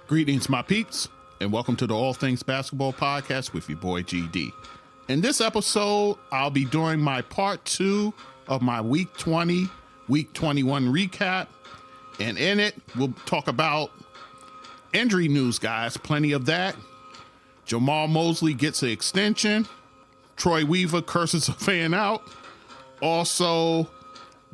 Greetings, my peeps, and welcome to the All Things Basketball Podcast with your boy GD. In this episode, I'll be doing my part 2 of my Week 20, Week 21 recap, and in it, we'll talk about injury news, guys. Plenty of that. Jamahl Mosley gets an extension. Troy Weaver curses a fan out. Also,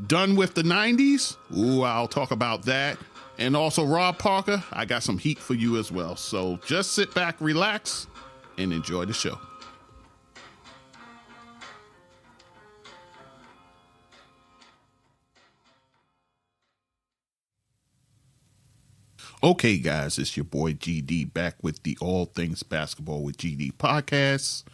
done with the 90s. Ooh, I'll talk about that. And also, Rob Parker, I got some heat for you as well. So just sit back, relax, and enjoy the show. Okay, guys, it's your boy GD back with the All Things Basketball with GD podcast.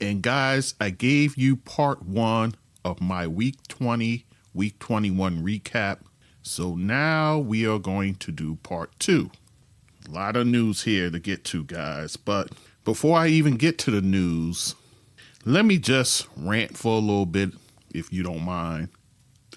And guys, I gave you part 1 of my Week 20, Week 21 recap. So now we are going to do part 2. A lot of news here to get to, guys. But before I even get to the news, let me just rant for a little bit, if you don't mind.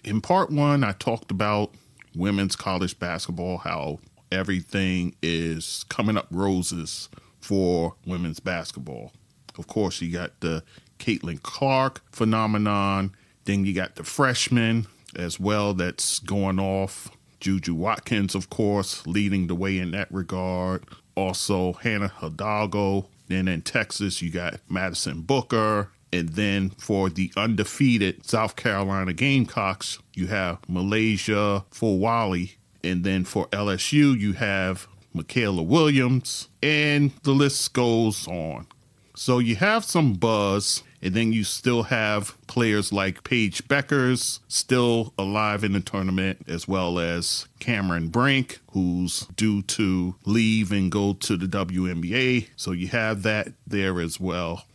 In part 1, I talked about women's college basketball, how everything is coming up roses for women's basketball. Of course, you got the Caitlin Clark phenomenon. Then you got the freshmen as well that's going off. Juju Watkins, of course, leading the way in that regard. Also, Hannah Hidalgo. Then in Texas, you got Madison Booker. And then for the undefeated South Carolina Gamecocks, you have Malaysia Fulwali. And then for LSU, you have Michaela Williams. And the list goes on. So you have some buzz. And then you still have players like Paige Beckers still alive in the tournament, as well as Cameron Brink, who's due to leave and go to the WNBA. So you have that there as well.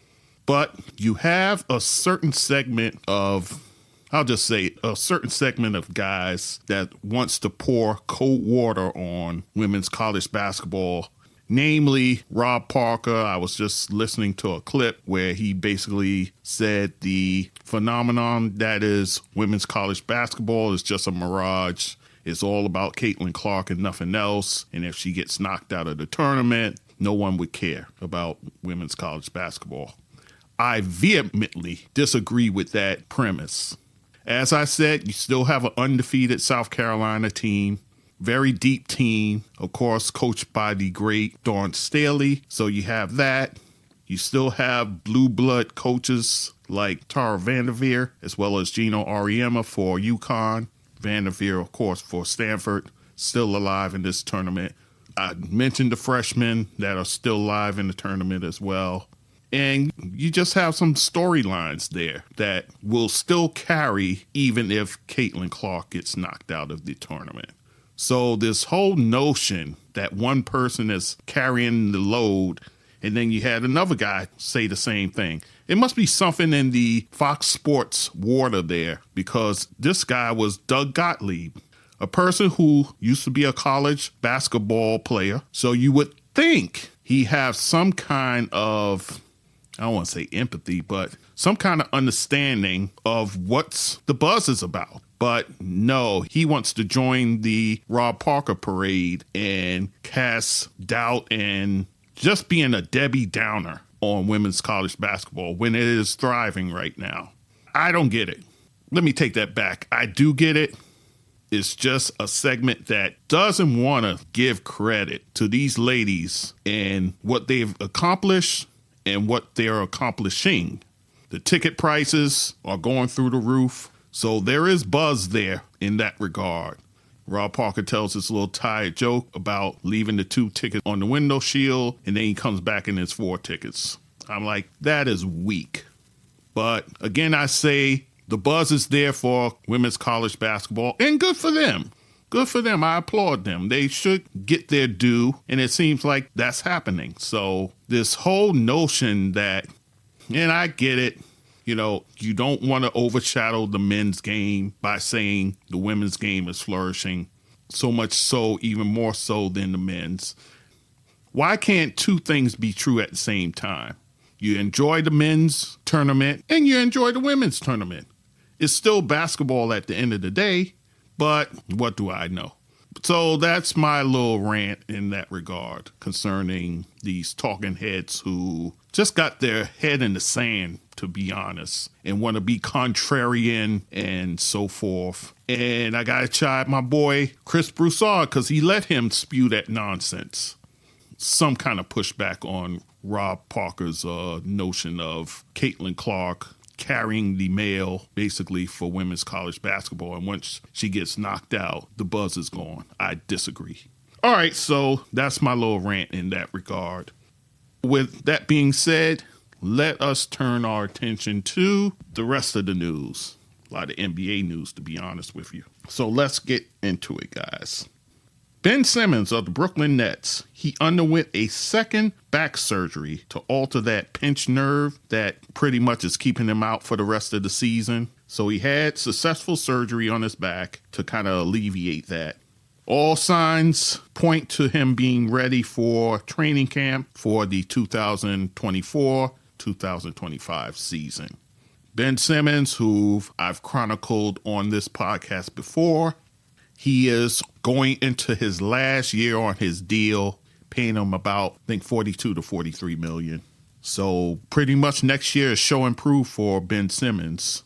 But you have a certain segment of, I'll just say, a certain segment of guys that wants to pour cold water on women's college basketball. Namely, Rob Parker. I was just listening to a clip where he basically said the phenomenon that is women's college basketball is just a mirage. It's all about Caitlin Clark and nothing else. And if she gets knocked out of the tournament, no one would care about women's college basketball. I vehemently disagree with that premise. As I said, you still have an undefeated South Carolina team. Very deep team, of course, coached by the great Dawn Staley. So you have that. You still have blue blood coaches like Tara Vanderveer, as well as Gino Auriemma for UConn. Vanderveer, of course, for Stanford, still alive in this tournament. I mentioned the freshmen that are still alive in the tournament as well. And you just have some storylines there that will still carry even if Caitlin Clark gets knocked out of the tournament. So this whole notion that one person is carrying the load and then you had another guy say the same thing. It must be something in the Fox Sports water there, because this guy was Doug Gottlieb, a person who used to be a college basketball player. So you would think he has some kind of, I don't want to say empathy, but some kind of understanding of what's the buzz is about. But no, he wants to join the Rob Parker parade and cast doubt and just being a Debbie Downer on women's college basketball when it is thriving right now. I don't get it. Let me take that back. I do get it. It's just a segment that doesn't want to give credit to these ladies and what they've accomplished and what they're accomplishing. The ticket prices are going through the roof. So there is buzz there in that regard. Rob Parker tells this little tired joke about leaving the 2 tickets on the window shield, and then he comes back and it's 4 tickets. I'm like, that is weak. But again, I say the buzz is there for women's college basketball, and good for them. Good for them. I applaud them. They should get their due, and it seems like that's happening. So this whole notion that, and I get it, you know, you don't want to overshadow the men's game by saying the women's game is flourishing, so much so, even more so than the men's. Why can't 2 things be true at the same time? You enjoy the men's tournament and you enjoy the women's tournament. It's still basketball at the end of the day, but what do I know? So that's my little rant in that regard concerning these talking heads who just got their head in the sand, to be honest, and want to be contrarian and so forth. And I got to chide my boy Kris Broussard because he let him spew that nonsense. Some kind of pushback on Rob Parker's notion of Caitlin Clark carrying the mail basically for women's college basketball. And once she gets knocked out, the buzz is gone. I disagree. All right, so that's my little rant in that regard. With that being said, let us turn our attention to the rest of the news. A lot of NBA news, to be honest with you. So let's get into it, guys. Ben Simmons of the Brooklyn Nets, he underwent a second back surgery to alter that pinched nerve that pretty much is keeping him out for the rest of the season. So he had successful surgery on his back to kind of alleviate that. All signs point to him being ready for training camp for the 2024-2025 season. Ben Simmons, who I've chronicled on this podcast before, he is going into his last year on his deal, paying him about, I think, 42 to 43 million. So pretty much next year is show and prove for Ben Simmons.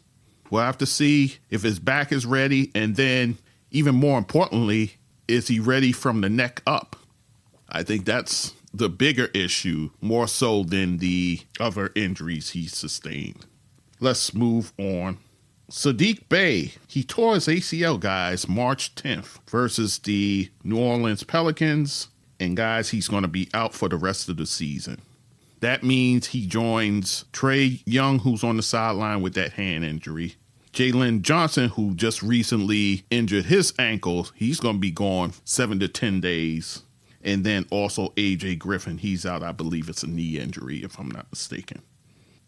We'll have to see if his back is ready. And then even more importantly, is he ready from the neck up? I think that's the bigger issue, more so than the other injuries he sustained. Let's move on. Saddiq Bey, he tore his ACL, guys, March 10th versus the New Orleans Pelicans. And, guys, he's going to be out for the rest of the season. That means he joins Trae Young, who's on the sideline with that hand injury. Jalen Johnson, who just recently injured his ankle, he's going to be gone 7 to 10 days. And then also AJ Griffin, he's out, I believe it's a knee injury, if I'm not mistaken.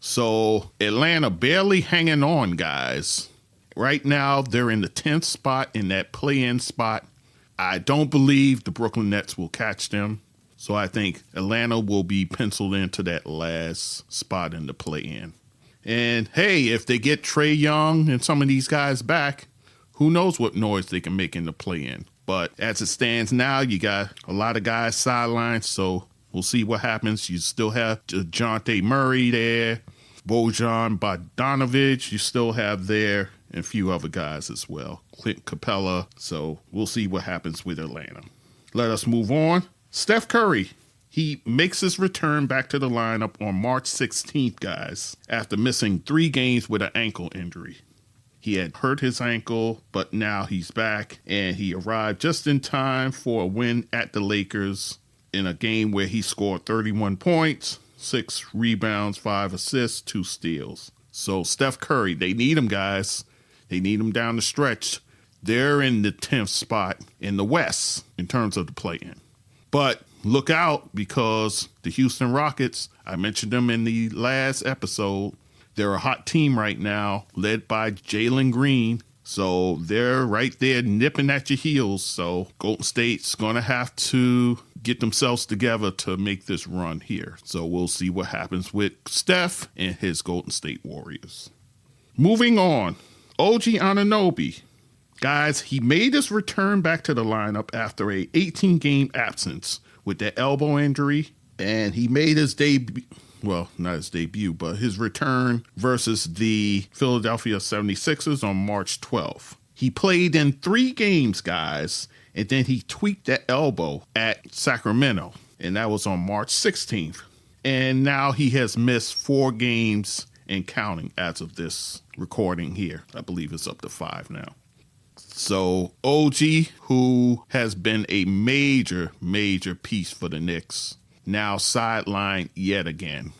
So Atlanta barely hanging on, guys. Right now, they're in the 10th spot in that play-in spot. I don't believe the Brooklyn Nets will catch them. So I think Atlanta will be penciled into that last spot in the play-in. And hey, if they get Trae Young and some of these guys back, who knows what noise they can make in the play-in. But as it stands now, you got a lot of guys sidelined, so we'll see what happens. You still have DeJounte Murray there, Bojan Bogdanovic, you still have there, and a few other guys as well. Clint Capella, so we'll see what happens with Atlanta. Let us move on. Steph Curry, he makes his return back to the lineup on March 16th, guys, after missing 3 games with an ankle injury. He had hurt his ankle, but now he's back, and he arrived just in time for a win at the Lakers in a game where he scored 31 points, 6 rebounds, 5 assists, 2 steals. So Steph Curry, they need him, guys. They need him down the stretch. They're in the 10th spot in the West in terms of the play-in. But look out, because the Houston Rockets, I mentioned them in the last episode, they're a hot team right now, led by Jalen Green. So they're right there nipping at your heels. So Golden State's going to have to get themselves together to make this run here. So we'll see what happens with Steph and his Golden State Warriors. Moving on, OG Anunoby. Guys, he made his return back to the lineup after a 18-game absence with that elbow injury. And he made his debut. Well, not his debut, but his return versus the Philadelphia 76ers on March 12th. He played in 3 games, guys, and then he tweaked that elbow at Sacramento, and that was on March 16th. And now he has missed 4 games and counting as of this recording here. I believe it's up to 5 now. So OG, who has been a major piece for the Knicks, now sidelined yet again.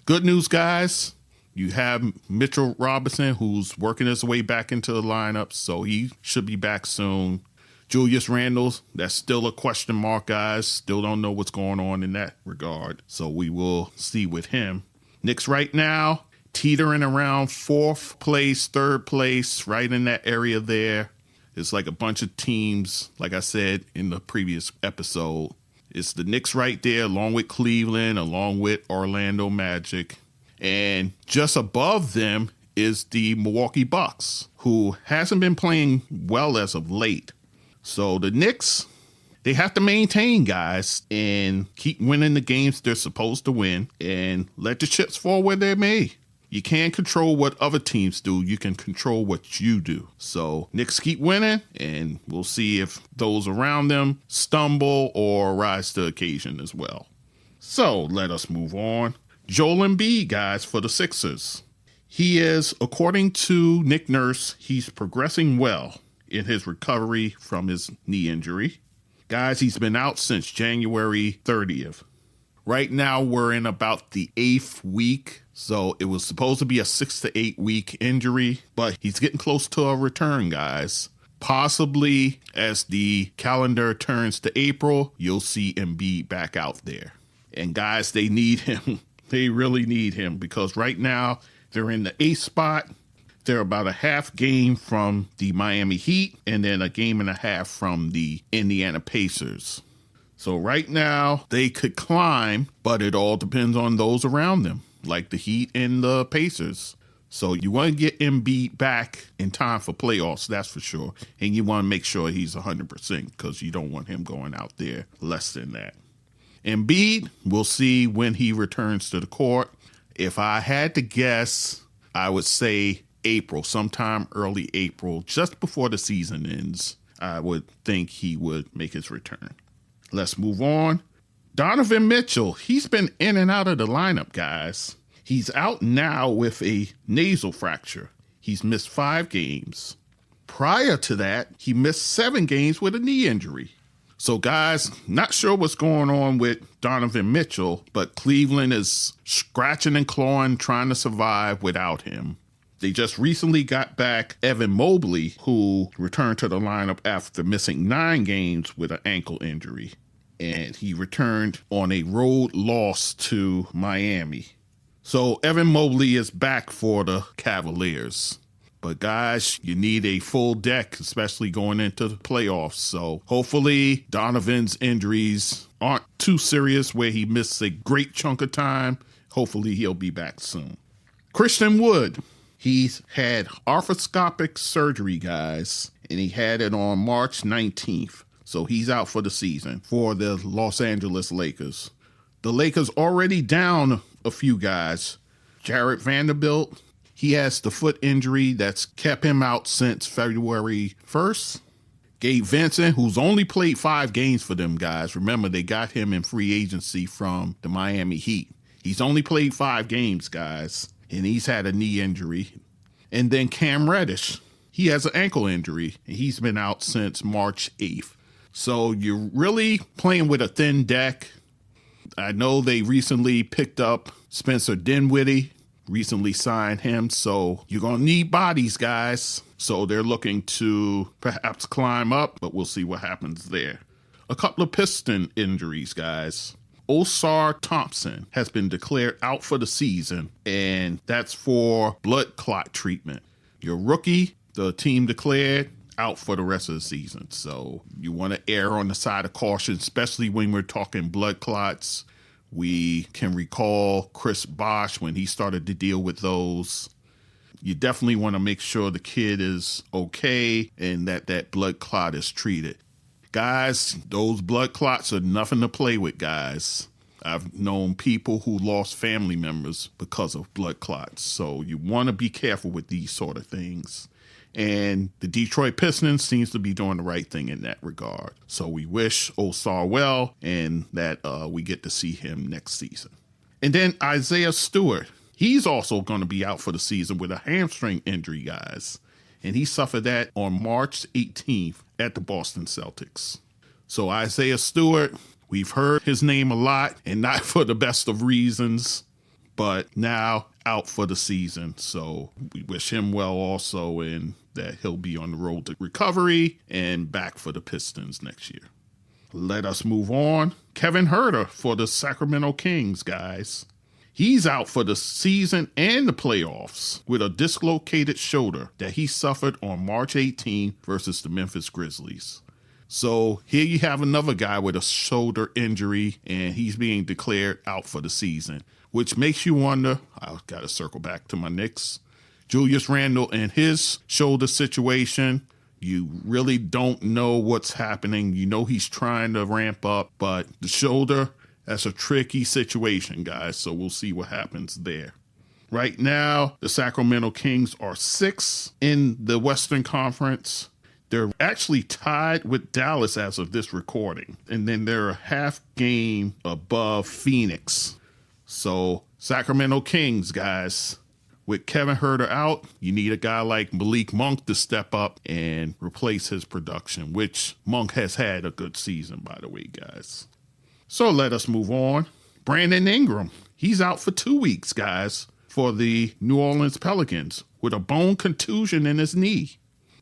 Good news, guys. You have Mitchell Robinson, who's working his way back into the lineup, so he should be back soon. Julius Randle, that's still a question mark, guys. Still don't know what's going on in that regard, so we will see with him. Knicks right now, teetering around 4th place, 3rd place, right in that area there. It's like a bunch of teams, like I said in the previous episode. It's the Knicks right there, along with Cleveland, along with Orlando Magic. And just above them is the Milwaukee Bucks, who hasn't been playing well as of late. So the Knicks, they have to maintain, guys, and keep winning the games they're supposed to win and let the chips fall where they may. You can't control what other teams do. You can control what you do. So Knicks keep winning, and we'll see if those around them stumble or rise to the occasion as well. So let us move on. Joel Embiid, guys, for the Sixers. He is, according to Nick Nurse, he's progressing well in his recovery from his knee injury. Guys, he's been out since January 30th. Right now, we're in about the 8th week. So it was supposed to be a 6 to 8 week injury, but he's getting close to a return, guys. Possibly as the calendar turns to April, you'll see Embiid back out there. And guys, they need him. They really need him because right now they're in the 8th spot. They're about a half game from the Miami Heat and then a game and a half from the Indiana Pacers. So right now they could climb, but it all depends on those around them, like the Heat and the Pacers. So you want to get Embiid back in time for playoffs, that's for sure. And you want to make sure he's 100% because you don't want him going out there less than that. Embiid, we'll see when he returns to the court. If I had to guess, I would say April, sometime early April, just before the season ends. I would think he would make his return. Let's move on. Donovan Mitchell, he's been in and out of the lineup, guys. He's out now with a nasal fracture. He's missed 5 games. Prior to that, he missed 7 games with a knee injury. So, guys, not sure what's going on with Donovan Mitchell, but Cleveland is scratching and clawing, trying to survive without him. They just recently got back Evan Mobley, who returned to the lineup after missing 9 games with an ankle injury. And he returned on a road loss to Miami. So Evan Mobley is back for the Cavaliers. But guys, you need a full deck, especially going into the playoffs. So hopefully Donovan's injuries aren't too serious where he missed a great chunk of time. Hopefully he'll be back soon. Christian Wood, he's had arthroscopic surgery, guys, and he had it on March 19th. So he's out for the season for the Los Angeles Lakers. The Lakers already down a few guys. Jarrett Vanderbilt, he has the foot injury that's kept him out since February 1st. Gabe Vincent, who's only played 5 games for them, guys. Remember, they got him in free agency from the Miami Heat. He's only played 5 games, guys, and he's had a knee injury. And then Cam Reddish, he has an ankle injury, and he's been out since March 8th. So you're really playing with a thin deck. I know they recently picked up Spencer Dinwiddie, recently signed him. So you're going to need bodies, guys. So they're looking to perhaps climb up, but we'll see what happens there. A couple of Piston injuries, guys. Osar Thompson has been declared out for the season, and that's for blood clot treatment. Your rookie, the team declared, out for the rest of the season. So you want to err on the side of caution, especially when we're talking blood clots. We can recall Chris Bosh when he started to deal with those. You definitely want to make sure the kid is okay and that blood clot is treated. Guys, those blood clots are nothing to play with, guys. I've known people who lost family members because of blood clots. So you want to be careful with these sort of things. And the Detroit Pistons seems to be doing the right thing in that regard. So we wish Osar well and that we get to see him next season. And then Isaiah Stewart, he's also going to be out for the season with a hamstring injury, guys. And he suffered that on March 18th at the Boston Celtics. So Isaiah Stewart, we've heard his name a lot and not for the best of reasons, but now out for the season. So we wish him well also and that he'll be on the road to recovery and back for the Pistons next year. Let us move on. Kevin Huerter for the Sacramento Kings, guys. He's out for the season and the playoffs with a dislocated shoulder that he suffered on March 18th versus the Memphis Grizzlies. So here you have another guy with a shoulder injury, and he's being declared out for the season, which makes you wonder, I've got to circle back to my Knicks, Julius Randle and his shoulder situation. You really don't know what's happening. You know he's trying to ramp up, but the shoulder, that's a tricky situation, guys. So we'll see what happens there. Right now, the Sacramento Kings are 6th in the Western Conference. They're actually tied with Dallas as of this recording. And then they're a half game above Phoenix. So Sacramento Kings, guys, with Kevin Huerter out, you need a guy like Malik Monk to step up and replace his production, which Monk has had a good season, by the way, guys. So let us move on. Brandon Ingram, he's out for 2 weeks, guys, for the New Orleans Pelicans with a bone contusion in his knee.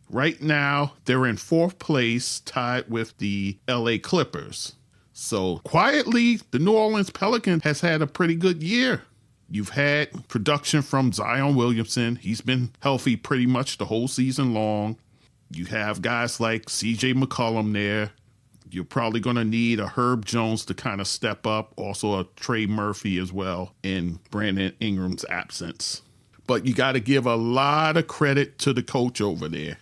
Right now, they're in 4th place, tied with the LA Clippers. So quietly, the New Orleans Pelicans has had a pretty good year. You've had production from Zion Williamson. He's been healthy pretty much the whole season long. You have guys like CJ McCollum there. You're probably going to need a Herb Jones to kind of step up. Also a Trey Murphy as well in Brandon Ingram's absence. But you got to give a lot of credit to the coach over there.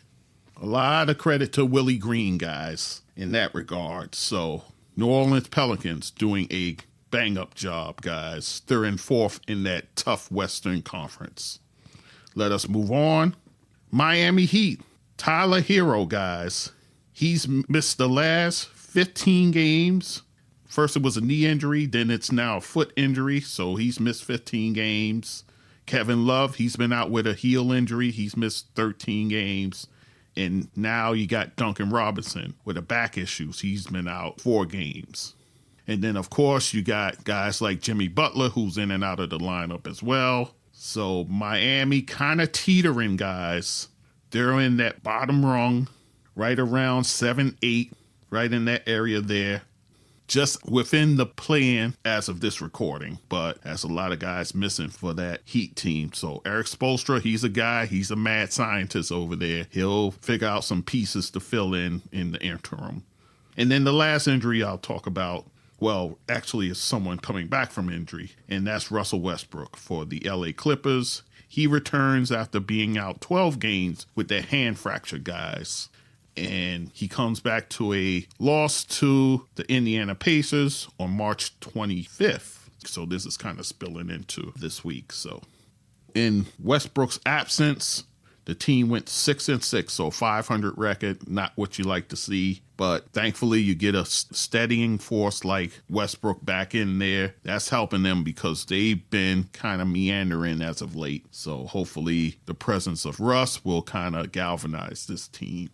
A lot of credit to Willie Green, guys, in that regard. So New Orleans Pelicans doing a bang-up job, guys. They're in 4th in that tough Western Conference. Let us move on. Miami Heat. Tyler Hero, guys. He's missed the last 15 games. First it was a knee injury, then it's now a foot injury, so he's missed 15 games. Kevin Love, he's been out with a heel injury. He's missed 13 games. And now you got Duncan Robinson with a back issues. He's been out 4 games. And then, of course, you got guys like Jimmy Butler, who's in and out of the lineup as well. So Miami kind of teetering, guys. They're in that bottom rung, right around 7-8, right in that area there. Just within the play-in as of this recording, but there's a lot of guys missing for that Heat team. So Eric Spoelstra, he's a guy, he's a mad scientist over there. He'll figure out some pieces to fill in the interim. And then the last injury I'll talk about, well, actually is someone coming back from injury, and that's Russell Westbrook for the LA Clippers. He returns after being out 12 games with that hand fracture, guys. And he comes back to a loss to the Indiana Pacers on March 25th. So this is kind of spilling into this week. So in Westbrook's absence, the team went 6-6, so 500 record, not what you like to see. But thankfully, you get a steadying force like Westbrook back in there. That's helping them because they've been kind of meandering as of late. So hopefully the presence of Russ will kind of galvanize this team.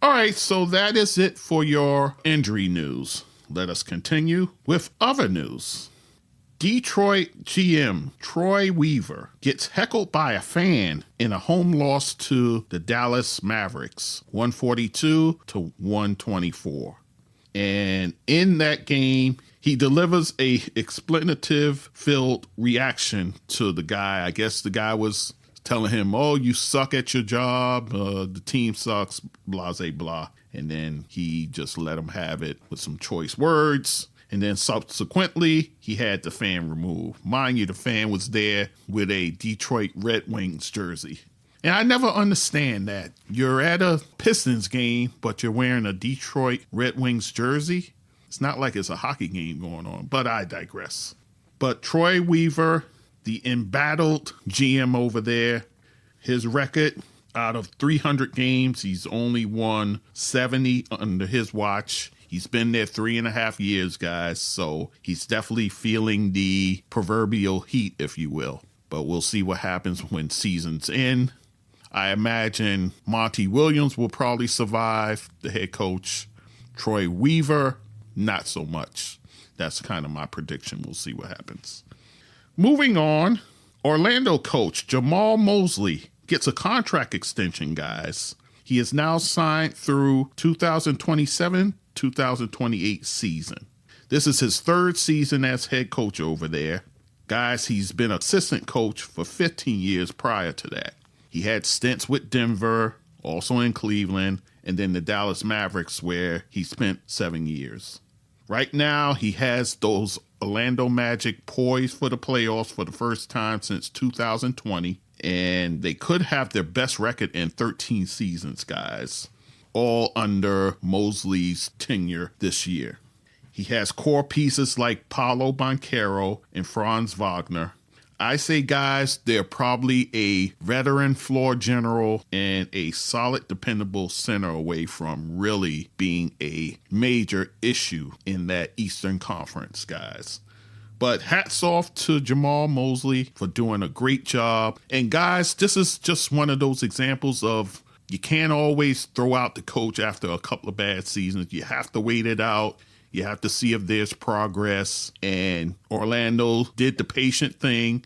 All right, so that is it for your injury news. Let us continue with other news. Detroit GM Troy Weaver gets heckled by a fan in a home loss to the Dallas Mavericks, 142-124. And in that game, he delivers a expletive-filled reaction to the guy. I guess the guy was telling him, oh, you suck at your job, the team sucks, blah, blah, blah. And then he just let him have it with some choice words. And then subsequently, he had the fan removed. Mind you, the fan was there with a Detroit Red Wings jersey. And I never understand that. You're at a Pistons game, but you're wearing a Detroit Red Wings jersey. It's not like it's a hockey game going on, but I digress. But Troy Weaver, the embattled GM over there, his record out of 300 games, he's only won 70 under his watch. He's been there 3.5 years, guys, so he's definitely feeling the proverbial heat, if you will. But we'll see what happens when season's end. I imagine Monty Williams will probably survive, the head coach. Troy Weaver, not so much. That's kind of my prediction. We'll see what happens. Moving on, Orlando coach Jamahl Mosley gets a contract extension, guys. He is now signed through 2027-2028 season. This is his 3rd season as head coach over there. Guys, he's been assistant coach for 15 years prior to that. He had stints with Denver, also in Cleveland, and then the Dallas Mavericks, where he spent 7 years. Right now, he has those Orlando Magic poised for the playoffs for the first time since 2020, and they could have their best record in 13 seasons, guys. all under Mosley's tenure this year. He has core pieces like Paolo Banchero and Franz Wagner. I say, guys, they're probably a veteran floor general and a solid, dependable center away from really being a major issue in that Eastern Conference, guys. But hats off to Jamahl Mosley for doing a great job. And guys, this is just one of those examples of you can't always throw out the coach after a couple of bad seasons. You have to wait it out. You have to see if there's progress. And Orlando did the patient thing.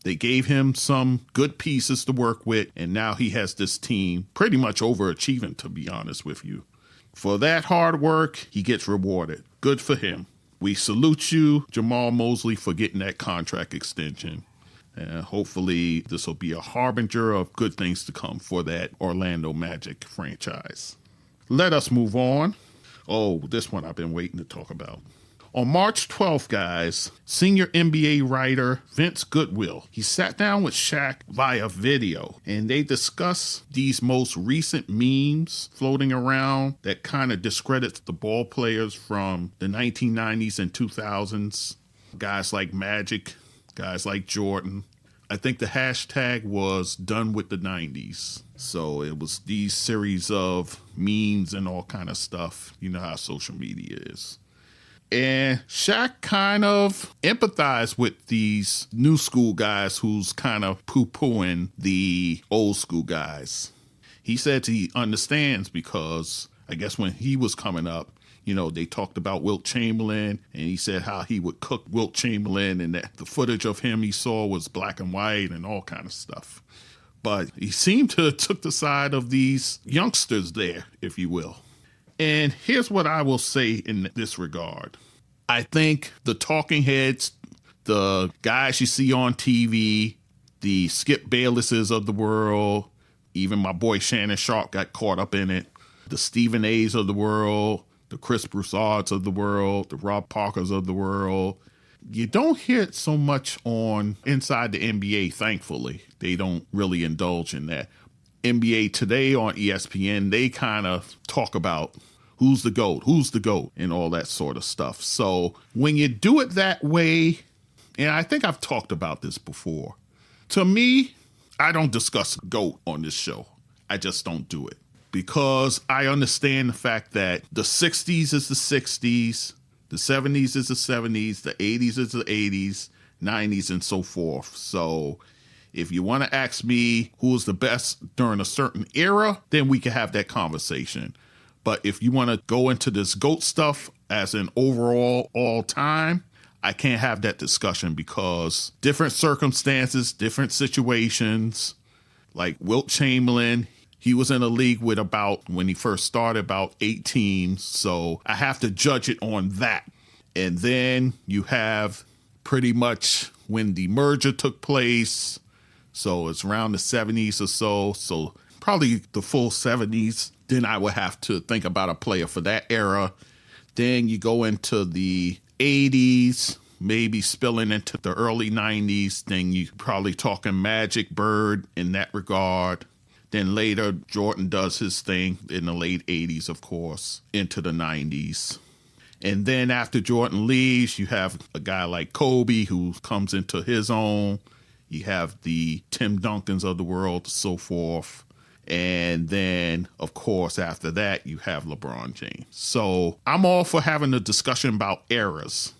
They gave him some good pieces to work with. And now he has this team pretty much overachieving, to be honest with you. For that hard work, he gets rewarded. Good for him. We salute you, Jamahl Mosley, for getting that contract extension. And hopefully this will be a harbinger of good things to come for that Orlando Magic franchise. Let us move on. Oh, this one I've been waiting to talk about. On March 12th, guys, senior NBA writer Vince Goodwill, he sat down with Shaq via video, and they discussed these most recent memes floating around that kind of discredits the ball players from the 1990s and 2000s. Guys like Magic, guys like Jordan. I think the hashtag was done with the 90s. So it was these series of memes and all kind of stuff. You know how social media is. And Shaq kind of empathized with these new school guys who's kind of poo-pooing the old school guys. He said he understands because I guess when he was coming up, you know, they talked about Wilt Chamberlain, and he said how he would cook Wilt Chamberlain, and that the footage of him he saw was black and white and all kind of stuff. But he seemed to have took the side of these youngsters there, if you will. And here's what I will say in this regard. I think the talking heads, the guys you see on TV, the Skip Baylesses of the world, even my boy Shannon Sharp got caught up in it, the Stephen A's of the world, the Chris Broussards of the world, the Rob Parkers of the world. You don't hear it so much on Inside the NBA, thankfully. They don't really indulge in that. NBA Today on ESPN, they kind of talk about who's the GOAT, and all that sort of stuff. So when you do it that way, and I think I've talked about this before, to me, I don't discuss GOAT on this show. I just don't do it because I understand the fact that the 60s is the 60s, the 70s is the 70s, the 80s is the 80s, 90s, and so forth. So if you want to ask me who was the best during a certain era, then we can have that conversation. But if you want to go into this GOAT stuff as an overall all time, I can't have that discussion because different circumstances, different situations, like Wilt Chamberlain, he was in a league with when he first started, about 8 teams. So I have to judge it on that. And then you have pretty much when the merger took place. So it's around the 70s or so. So probably the full 70s. Then I would have to think about a player for that era. Then you go into the 80s, maybe spilling into the early 90s. Then you probably talking Magic, Bird in that regard. Then later, Jordan does his thing in the late 80s, of course, into the 90s. And then after Jordan leaves, you have a guy like Kobe who comes into his own. You have the Tim Duncans of the world, so forth. And then, of course, after that, you have LeBron James. So I'm all for having a discussion about eras.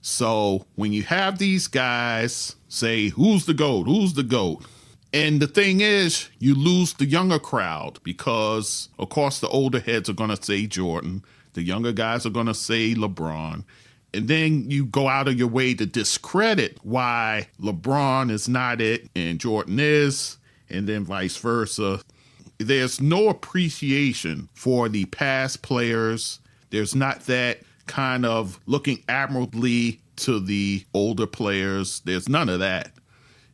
So when you have these guys say, who's the GOAT? Who's the GOAT? And the thing is, you lose the younger crowd because, of course, the older heads are going to say Jordan. The younger guys are going to say LeBron. And then you go out of your way to discredit why LeBron is not it and Jordan is, and then vice versa. There's no appreciation for the past players. There's not that kind of looking admirably to the older players. There's none of that.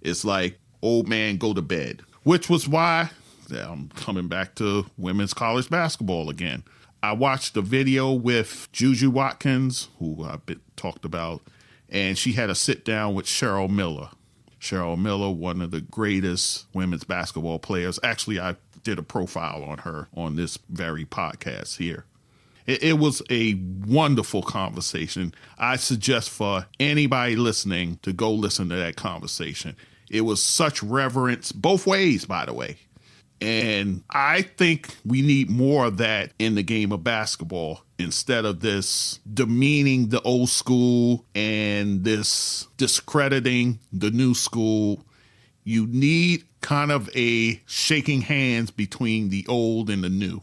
It's like, old man, go to bed. Which was why, I'm coming back to women's college basketball again. I watched a video with Juju Watkins, who I've talked about, and she had a sit down with Cheryl Miller. Cheryl Miller, one of the greatest women's basketball players. Actually, I did a profile on her on this very podcast here. It was a wonderful conversation. I suggest for anybody listening to go listen to that conversation. It was such reverence, both ways, by the way. And I think we need more of that in the game of basketball instead of this demeaning the old school and this discrediting the new school. You need kind of a shaking hands between the old and the new.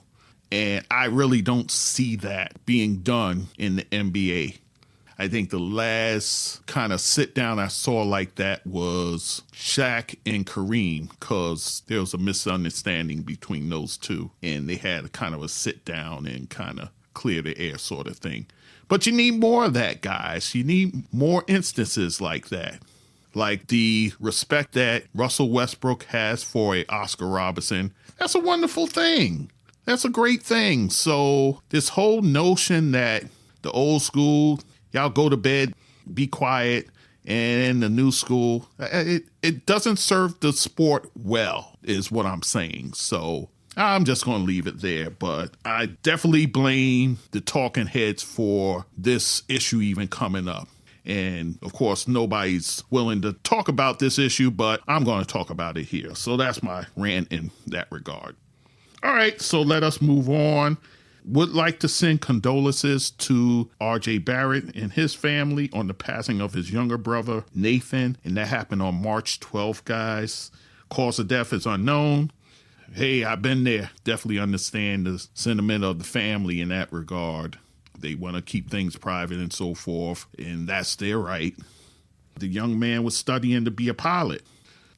And I really don't see that being done in the NBA. I think the last kind of sit down I saw like that was Shaq and Kareem, because there was a misunderstanding between those two. And they had a kind of a sit down and kind of clear the air sort of thing. But you need more of that, guys. You need more instances like that. Like the respect that Russell Westbrook has for a Oscar Robertson. That's a wonderful thing. That's a great thing. So this whole notion that the old school, y'all go to bed, be quiet, and the new school, it doesn't serve the sport well, is what I'm saying. So I'm just going to leave it there. But I definitely blame the talking heads for this issue even coming up. And of course, nobody's willing to talk about this issue, but I'm going to talk about it here. So that's my rant in that regard. All right, so let us move on. Would like to send condolences to RJ Barrett and his family on the passing of his younger brother, Nathan. And that happened on March 12th, guys. Cause of death is unknown. Hey, I've been there. Definitely understand the sentiment of the family in that regard. They want to keep things private and so forth, and that's their right. The young man was studying to be a pilot.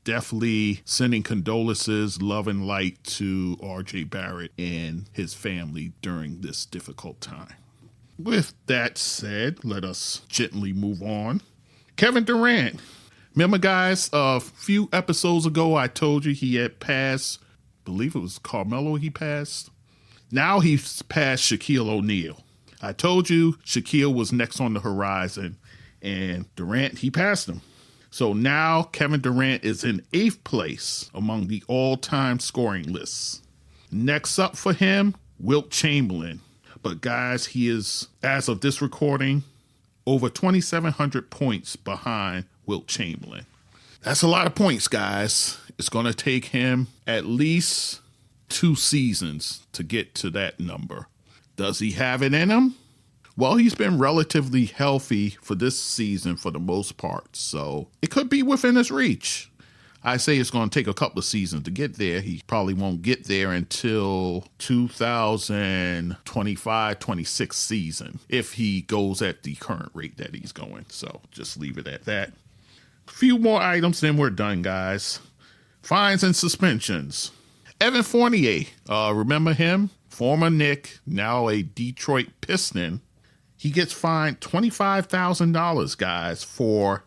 Definitely sending condolences, love and light to RJ Barrett and his family during this difficult time. With that said, let us gently move on. Kevin Durant. Remember, guys, a few episodes ago, I told you he had passed, I believe it was Carmelo he passed. Now he's passed Shaquille O'Neal. I told you Shaquille was next on the horizon, and Durant, he passed him. So now Kevin Durant is in 8th place among the all-time scoring lists. Next up for him, Wilt Chamberlain. But guys, he is, as of this recording, over 2,700 points behind Wilt Chamberlain. That's a lot of points, guys. It's going to take him at least 2 seasons to get to that number. Does he have it in him? Well, he's been relatively healthy for this season for the most part, so it could be within his reach. I say it's going to take a couple of seasons to get there. He probably won't get there until 2025-26 season if he goes at the current rate that he's going. So just leave it at that. A few more items, then we're done, guys. Fines and suspensions. Evan Fournier, remember him? Former Knick, now a Detroit Piston. He gets fined $25,000, guys, for,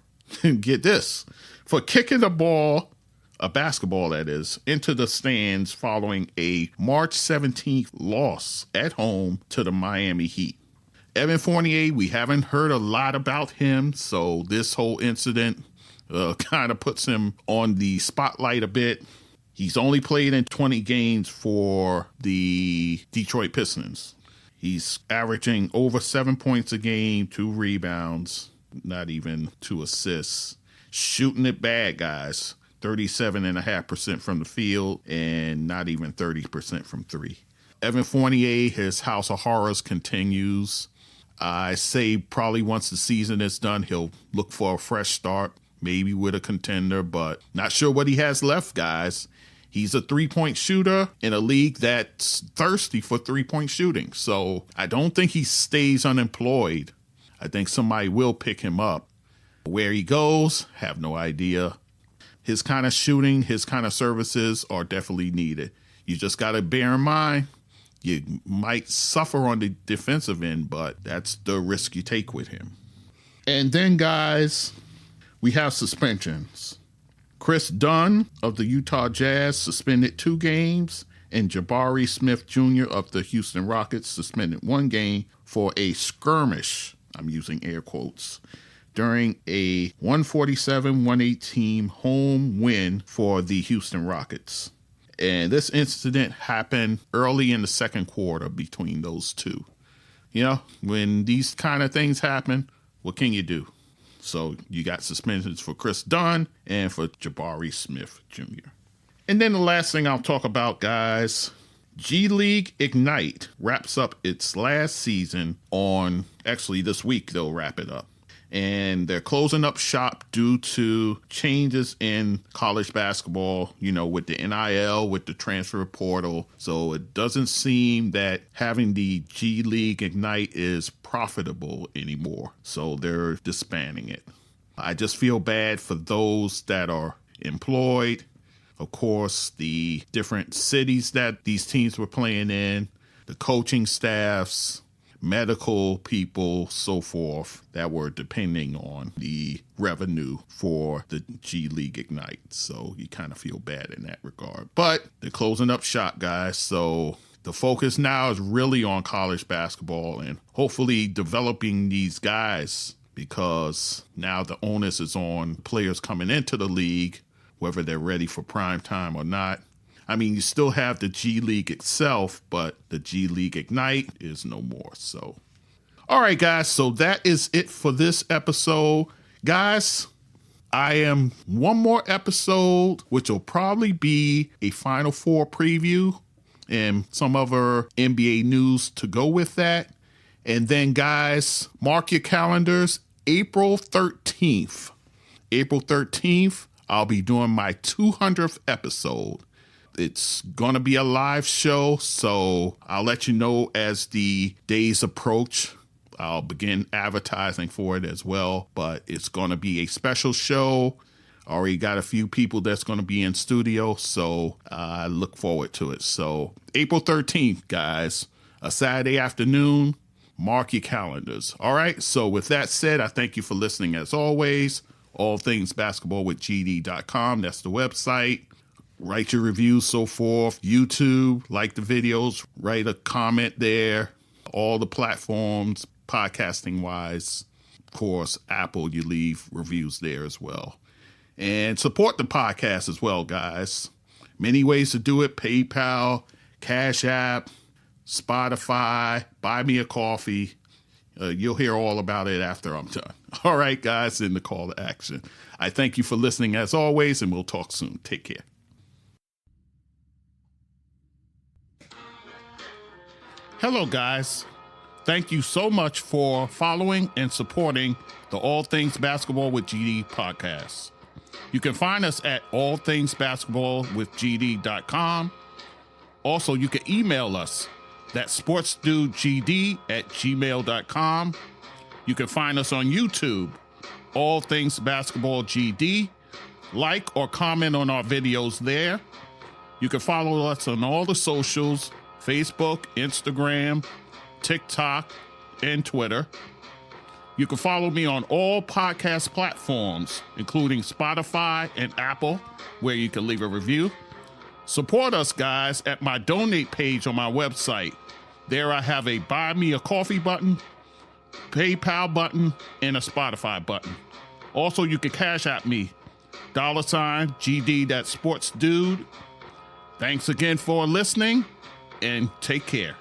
get this, for kicking the ball, a basketball that is, into the stands following a March 17th loss at home to the Miami Heat. Evan Fournier, we haven't heard a lot about him, so this whole incident kind of puts him on the spotlight a bit. He's only played in 20 games for the Detroit Pistons. He's averaging over 7 points a game, 2 rebounds, not even 2 assists. Shooting it bad, guys. 37.5% from the field and not even 30% from 3. Evan Fournier, his house of horrors continues. I say probably once the season is done, he'll look for a fresh start, maybe with a contender, but not sure what he has left, guys. He's a 3-point shooter in a league that's thirsty for 3-point shooting. So I don't think he stays unemployed. I think somebody will pick him up. Where he goes, have no idea. His kind of shooting, his kind of services are definitely needed. You just got to bear in mind, you might suffer on the defensive end, but that's the risk you take with him. And then, guys, we have suspensions. Kris Dunn of the Utah Jazz suspended 2 games, and Jabari Smith Jr. of the Houston Rockets suspended 1 game for a skirmish, I'm using air quotes, during a 147-118 home win for the Houston Rockets. And this incident happened early in the second quarter between those two. You know, when these kind of things happen, what can you do? So you got suspensions for Kris Dunn and for Jabari Smith Jr. And then the last thing I'll talk about, guys, G League Ignite wraps up its last season on, actually this week they'll wrap it up. And they're closing up shop due to changes in college basketball, you know, with the NIL, with the transfer portal. So it doesn't seem that having the G League Ignite is profitable anymore. So they're disbanding it. I just feel bad for those that are employed. Of course, the different cities that these teams were playing in, the coaching staffs, medical people, so forth, that were depending on the revenue for the G League Ignite. So you kind of feel bad in that regard. But they're closing up shop, guys. So the focus now is really on college basketball and hopefully developing these guys, because now the onus is on players coming into the league, whether they're ready for prime time or not. I mean, you still have the G League itself, but the G League Ignite is no more. So, all right, guys. So that is it for this episode. Guys, I am one more episode, which will probably be a Final Four preview and some other NBA news to go with that. And then, guys, mark your calendars. April 13th. April 13th, I'll be doing my 200th episode. It's going to be a live show, so I'll let you know as the days approach. I'll begin advertising for it as well, but it's going to be a special show. Already got a few people that's going to be in studio, so I look forward to it. So April 13th, guys, a Saturday afternoon, mark your calendars. All right, so with that said, I thank you for listening as always. All things basketball with GD.com, that's the website. Write your reviews, so forth. YouTube, like the videos, write a comment there. All the platforms, podcasting-wise. Of course, Apple, you leave reviews there as well. And support the podcast as well, guys. Many ways to do it. PayPal, Cash App, Spotify, buy me a coffee. You'll hear all about it after I'm done. All right, guys, in the call to action. I thank you for listening as always, and we'll talk soon. Take care. Hello, guys. Thank you so much for following and supporting the All Things Basketball with GD podcast. You can find us at allthingsbasketballwithgd.com. Also, you can email us. That's sportsdudegd@gmail.com. You can find us on YouTube, All Things Basketball GD. Like or comment on our videos there. You can follow us on all the socials, Facebook, Instagram, TikTok, and Twitter. You can follow me on all podcast platforms, including Spotify and Apple, where you can leave a review. Support us, guys, at my donate page on my website. There I have a buy me a coffee button, PayPal button, and a Spotify button. Also, you can Cash App me, $GD, that's sports dude. Thanks again for listening, and take care.